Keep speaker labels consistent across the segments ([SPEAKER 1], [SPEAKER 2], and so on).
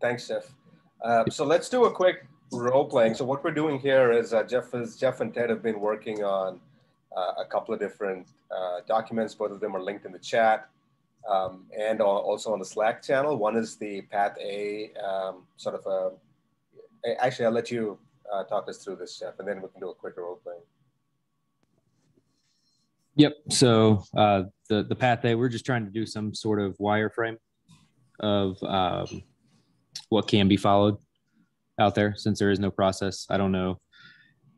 [SPEAKER 1] Thanks, Jeff. So let's do a quick role playing. So what we're doing here is Jeff and Ted have been working on a couple of different documents. Both of them are linked in the chat and also on the Slack channel. One is the Path A actually, I'll let you talk us through this, Jeff, and then we can do a quick role playing.
[SPEAKER 2] Yep. So the Path A, we're just trying to do some sort of wireframe of what can be followed out there since there is no process. I don't know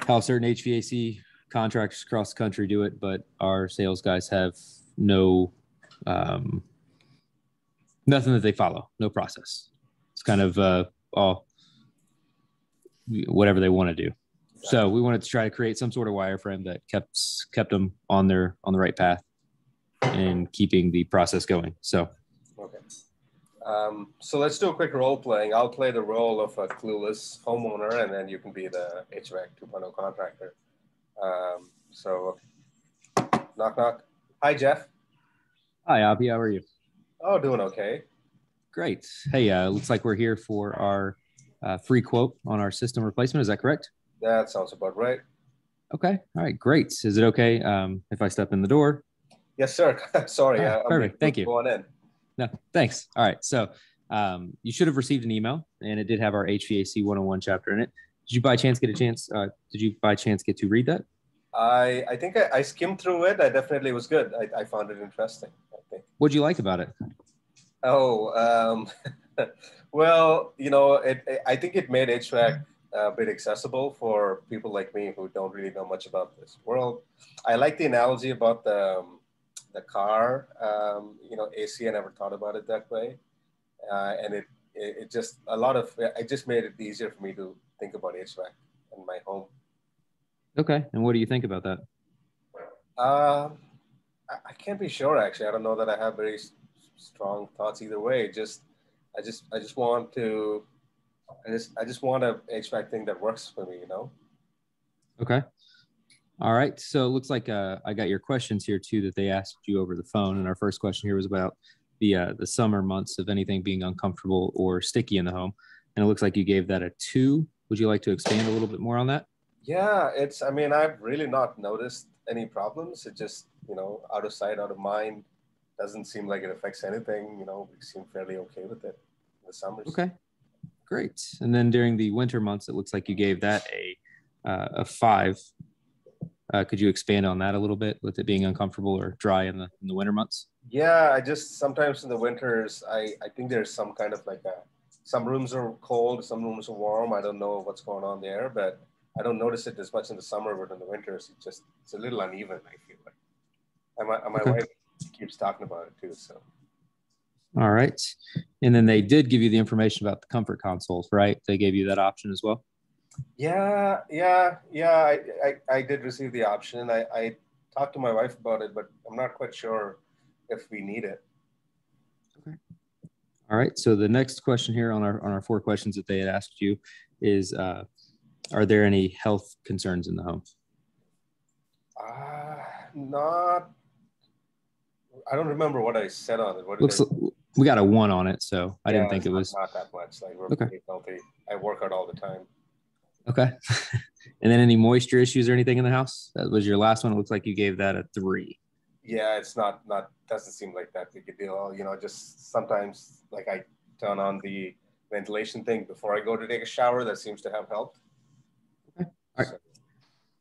[SPEAKER 2] how certain HVAC contractors across the country do it, but our sales guys have no nothing that they follow, no process. It's kind of all whatever they want to do. So we wanted to try to create some sort of wireframe that kept them on the right path and keeping the process going. So
[SPEAKER 1] okay. So let's do a quick role playing. I'll play the role of a clueless homeowner, and then you can be the HVAC 2.0 contractor. So knock, knock. Hi, Jeff.
[SPEAKER 2] Hi, Abhi. How are you?
[SPEAKER 1] Oh, doing okay.
[SPEAKER 2] Great. Hey, looks like we're here for our free quote on our system replacement. Is that correct?
[SPEAKER 1] That sounds about right.
[SPEAKER 2] Okay. All right. Great. Is it okay if I step in the door?
[SPEAKER 1] Yes, sir. Sorry.
[SPEAKER 2] Right, perfect. Thank you.
[SPEAKER 1] Go on in.
[SPEAKER 2] No, thanks. All right. So you should have received an email, and it did have our HVAC 101 chapter in it. Did you by chance get to read that?
[SPEAKER 1] I think I skimmed through it. I definitely was good. I found it interesting, I think.
[SPEAKER 2] What'd you like about it?
[SPEAKER 1] Oh, well, I think it made HVAC a bit accessible for people like me who don't really know much about this world. I like the analogy about the car, AC. I never thought about it that way. And it just made it easier for me to think about HVAC in my home.
[SPEAKER 2] Okay. And what do you think about that?
[SPEAKER 1] I can't be sure, actually. I don't know that I have very strong thoughts either way. I just want a HVAC thing that works for me,
[SPEAKER 2] Okay. All right. So it looks like I got your questions here too that they asked you over the phone. And our first question here was about the summer months of anything being uncomfortable or sticky in the home. And it looks like you gave that a 2. Would you like to expand a little bit more on that?
[SPEAKER 1] Yeah, I've really not noticed any problems. It just, out of sight, out of mind. Doesn't seem like it affects anything. We seem fairly okay with it in the summers.
[SPEAKER 2] Okay, great. And then during the winter months, it looks like you gave that a 5. Could you expand on that a little bit with it being uncomfortable or dry in the winter months?
[SPEAKER 1] Yeah, sometimes in the winters, I think there's some kind of some rooms are cold, some rooms are warm. I don't know what's going on there, but I don't notice it as much in the summer, but in the winters, it's a little uneven, I feel like. And my
[SPEAKER 2] Okay.
[SPEAKER 1] wife keeps talking about it too, so.
[SPEAKER 2] All right. And then they did give you the information about the comfort consoles, right? They gave you that option as well?
[SPEAKER 1] Yeah. I did receive the option. I talked to my wife about it, but I'm not quite sure if we need it.
[SPEAKER 2] Okay. All right. So the next question here on our 4 questions that they had asked you is, are there any health concerns in the home?
[SPEAKER 1] I don't remember what I said on it.
[SPEAKER 2] We got a 1 on it, so I didn't think it was
[SPEAKER 1] not that much. We're
[SPEAKER 2] okay.
[SPEAKER 1] pretty healthy. I work out all the time.
[SPEAKER 2] Okay. And then any moisture issues or anything in the house? That was your last one. It looks like you gave that a 3.
[SPEAKER 1] Yeah, it's not doesn't seem like that big a deal. Just sometimes I turn on the ventilation thing before I go to take a shower. That seems to have helped.
[SPEAKER 2] Okay. All right.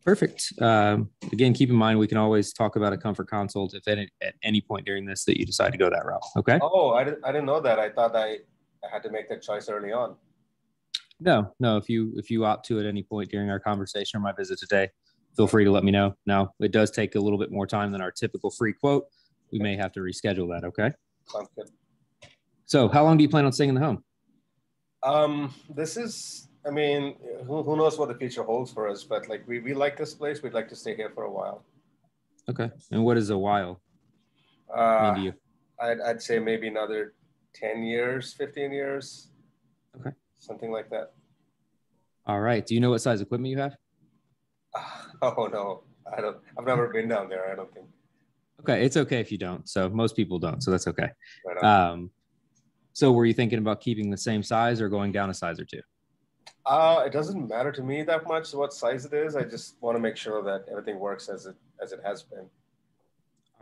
[SPEAKER 2] Perfect. Again, keep in mind, we can always talk about a comfort console if at any point during this that you decide to go that route. Okay.
[SPEAKER 1] Oh, I didn't know that. I thought I had to make that choice early on.
[SPEAKER 2] No. If you opt to at any point during our conversation or my visit today, feel free to let me know. Now, it does take a little bit more time than our typical free quote. We may have to reschedule that. Okay.
[SPEAKER 1] Sounds good.
[SPEAKER 2] So how long do you plan on staying in the home?
[SPEAKER 1] This is, who knows what the future holds for us, but we like this place. We'd like to stay here for a while.
[SPEAKER 2] Okay. And what is a while mean to you?
[SPEAKER 1] I'd say maybe another 10 years, 15 years.
[SPEAKER 2] Okay.
[SPEAKER 1] Something like that.
[SPEAKER 2] All right. Do you know what size equipment you have?
[SPEAKER 1] Oh, no, I don't. I've never been down there, I don't think.
[SPEAKER 2] Okay. It's okay if you don't. So most people don't. So that's okay.
[SPEAKER 1] Right on.
[SPEAKER 2] So were you thinking about keeping the same size or going down a size or two?
[SPEAKER 1] It doesn't matter to me that much what size it is. I just want to make sure that everything works as it has been.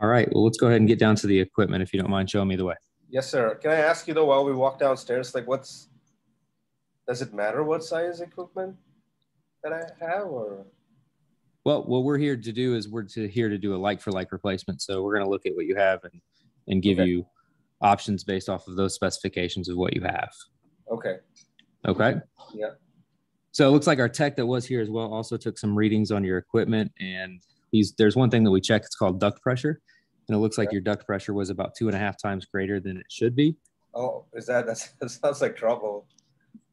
[SPEAKER 2] All right. Well, let's go ahead and get down to the equipment if you don't mind showing me the way.
[SPEAKER 1] Yes, sir. Can I ask you though, while we walk downstairs, like does it matter what size equipment that I have or?
[SPEAKER 2] Well, what we're here to do is here to do a like for like replacement. So we're going to look at what you have and give you options based off of those specifications of what you have.
[SPEAKER 1] Okay.
[SPEAKER 2] Okay.
[SPEAKER 1] Yeah.
[SPEAKER 2] So it looks like our tech that was here as well also took some readings on your equipment, and there's one thing that we check. It's called duct pressure, and it looks like your duct pressure was about 2.5 times greater than it should be.
[SPEAKER 1] Oh, that sounds like trouble?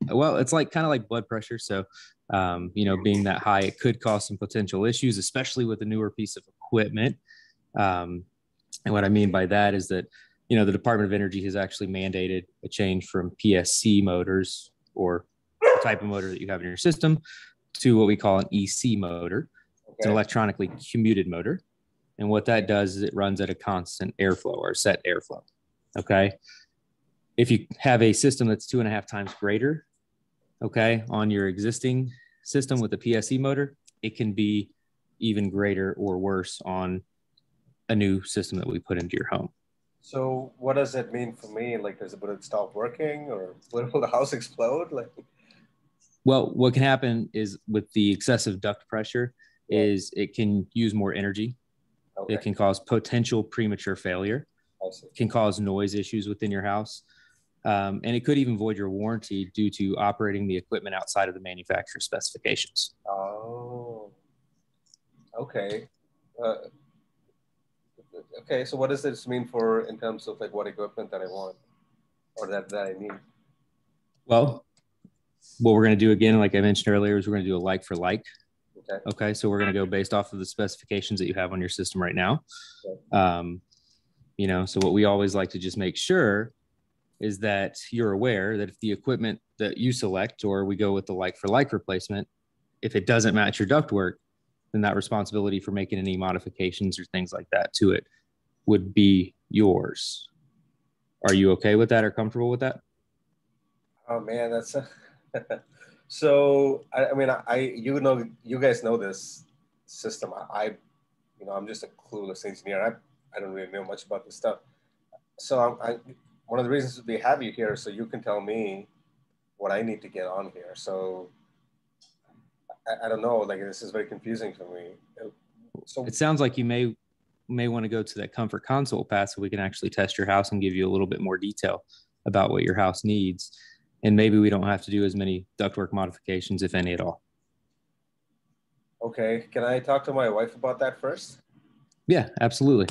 [SPEAKER 2] Well, it's like kind of like blood pressure. So, being that high, it could cause some potential issues, especially with a newer piece of equipment. And what I mean by that is that, the Department of Energy has actually mandated a change from PSC motors, or the type of motor that you have in your system, to what we call an EC motor. Okay. It's an electronically commuted motor. And what that does is it runs at a constant airflow or set airflow. Okay. If you have a system that's 2.5 times greater, okay, on your existing system with a PSE motor, it can be even greater or worse on a new system that we put into your home.
[SPEAKER 1] So what does that mean for me? Like, would it stop working, or will the house explode? Like,
[SPEAKER 2] well, what can happen is with the excessive duct pressure is it can use more energy. Okay. It can cause potential premature failure. It can cause noise issues within your house. And it could even void your warranty due to operating the equipment outside of the manufacturer's specifications.
[SPEAKER 1] Oh, okay. Okay, so what does this mean in terms of like what equipment that I want or that I need?
[SPEAKER 2] Well, what we're going to do again, like I mentioned earlier, is we're going to do a like for like. Okay. So we're going to go based off of the specifications that you have on your system right now. Okay. So what we always like to just make sure is that you're aware that if the equipment that you select, or we go with the like for like replacement, if it doesn't match your ductwork, then that responsibility for making any modifications or things like that to it would be yours. Are you okay with that or comfortable with that?
[SPEAKER 1] Oh man, that's so. I mean, you guys know this system. I'm just a clueless engineer. I don't really know much about this stuff. So one of the reasons we have you here is so you can tell me what I need to get on here. So I don't know, like this is very confusing for me. So
[SPEAKER 2] it sounds like you may want to go to that comfort console path so we can actually test your house and give you a little bit more detail about what your house needs. And maybe we don't have to do as many ductwork modifications, if any at all.
[SPEAKER 1] Okay, can I talk to my wife about that first?
[SPEAKER 2] Yeah, absolutely.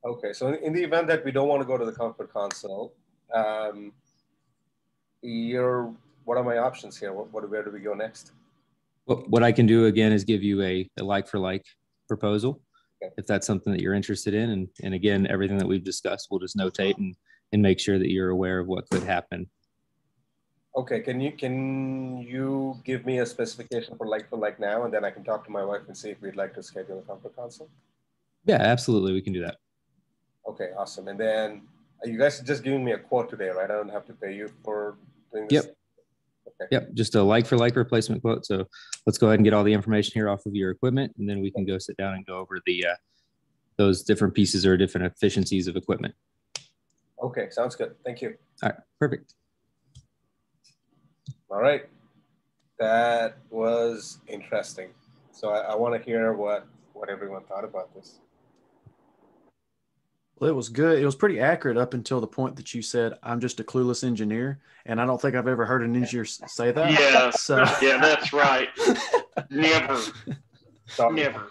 [SPEAKER 1] Okay, so in the event that we don't want to go to the comfort console, what are my options here? Where do we go next?
[SPEAKER 2] Well, what I can do again is give you a like for like proposal. Okay. If that's something that you're interested in. And again, everything that we've discussed, we'll just notate and make sure that you're aware of what could happen.
[SPEAKER 1] Okay, can you give me a specification for like now, and then I can talk to my wife and see if we'd like to schedule a comfort console?
[SPEAKER 2] Yeah, absolutely. We can do that.
[SPEAKER 1] Okay, awesome. And then you guys are just giving me a quote today, right? I don't have to pay you for doing this?
[SPEAKER 2] Yep. Okay. Yep, just a like for like replacement quote. So let's go ahead and get all the information here off of your equipment, and then we can go sit down and go over those different pieces or different efficiencies of equipment.
[SPEAKER 1] Okay, sounds good. Thank you.
[SPEAKER 2] All right, perfect.
[SPEAKER 1] All right, that was interesting. So I want to hear what everyone thought about this.
[SPEAKER 3] Well, it was good. It was pretty accurate up until the point that you said, I'm just a clueless engineer. And I don't think I've ever heard an engineer say that.
[SPEAKER 4] Yeah,
[SPEAKER 3] so.
[SPEAKER 4] Yeah, that's right. Never.
[SPEAKER 1] Never.